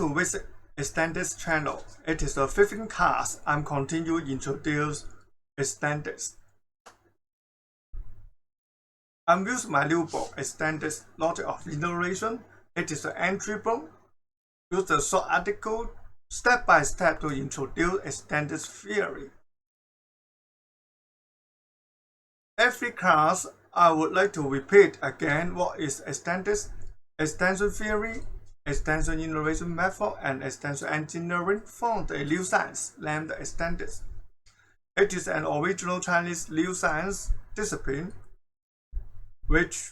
to visit Extenics channel. It is the 15th class. I'm continuing to introduce Extenics. I'm using my new book, Extenics Logic of Innovation. It is an entry book. Use the short article step by step to introduce Extenics theory. Every class, I would like to repeat again what is Extenics, extension theory, extension innovation method, and extension engineering formed a new science named Extenics. It is an original Chinese new science discipline which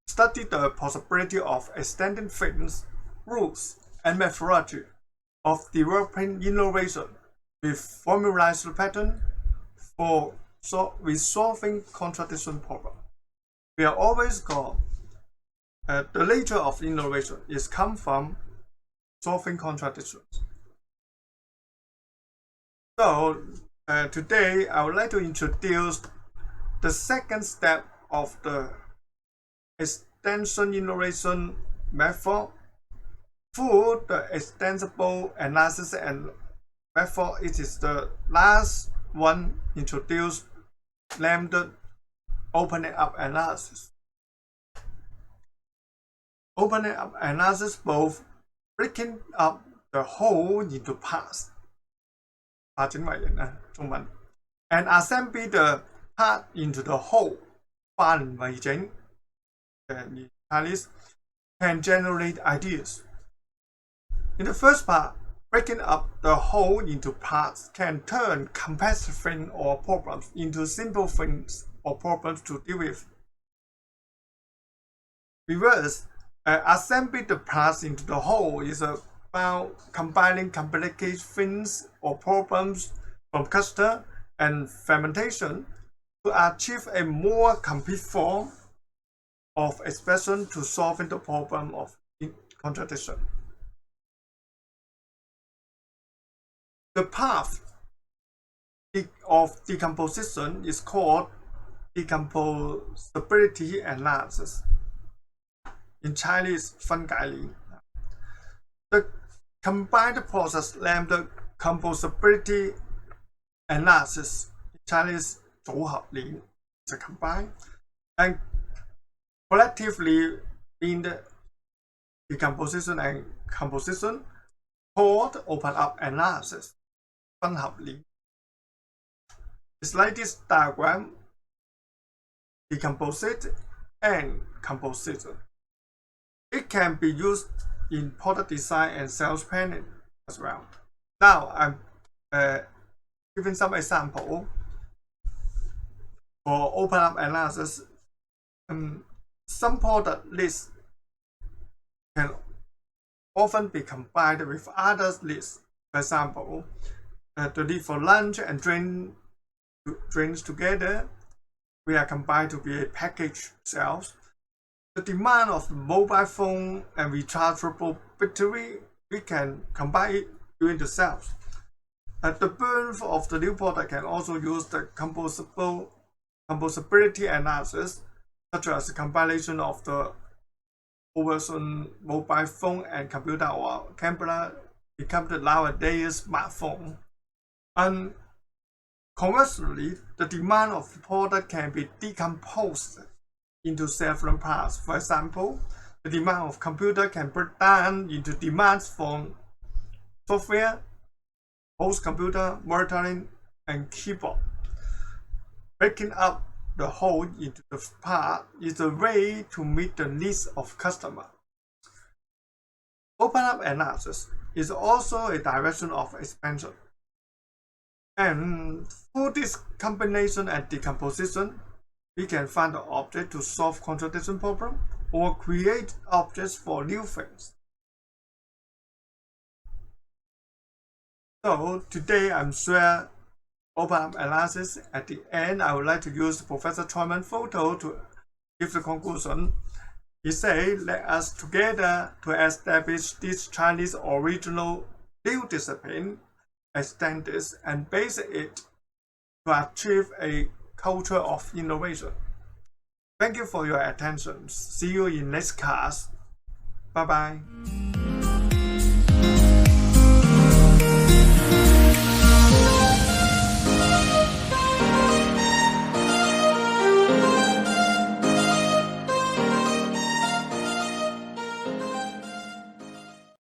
studied the possibility of extending things, rules, and methodology of developing innovation with formalized pattern for resolving contradiction problems. We are always called the nature of innovation is come from solving contradictions. So today I would like to introduce the second step of the extension innovation method. Through the extensible analysis and method, it is the last one introduced, named opening up analysis. Opening up analysis both breaking up the whole into parts, and assembling the part into the whole, in Chinese, can generate ideas. In the first part, breaking up the whole into parts can turn complex things or problems into simple things or problems to deal with. Reverse, assembling the parts into the whole is about combining complicated things or problems from cluster and fermentation to achieve a more complete form of expression to solving the problem of contradiction. The path of decomposition is called decomposability analysis. In Chinese, 分解理. The combined process named composability analysis, in Chinese 組合理, is a combined, and collectively in the decomposition and composition called open up analysis. 分合理. It's like this diagram: decomposite and composite. It can be used in product design and sales planning as well. Now I'm giving some example for open up analysis. Some product lists can often be combined with other lists. For example, the need for lunch and drinks together, we are combined to be a package sales. The demand of the mobile phone and rechargeable battery, we can combine it during the sales. The birth of the new product can also use the composability analysis, such as the combination of the oversold mobile phone and computer or camera become the nowadays smartphone. And conversely, the demand of the product can be decomposed into several parts. For example, the demand of computer can break down into demands from software, host computer, monitoring, and keyboard. Breaking up the whole into the part is a way to meet the needs of customer. Open up analysis is also a direction of expansion. And through this combination and decomposition, we can find the object to solve contradiction problem or create objects for new things. So today I'm sharing open up analysis. At the end, I would like to use Professor Troyman's photo to give the conclusion. He said, let us together to establish this Chinese original new discipline, Extenics, and base it to achieve a culture of innovation. Thank you for your attention. See you in next class. Bye-bye.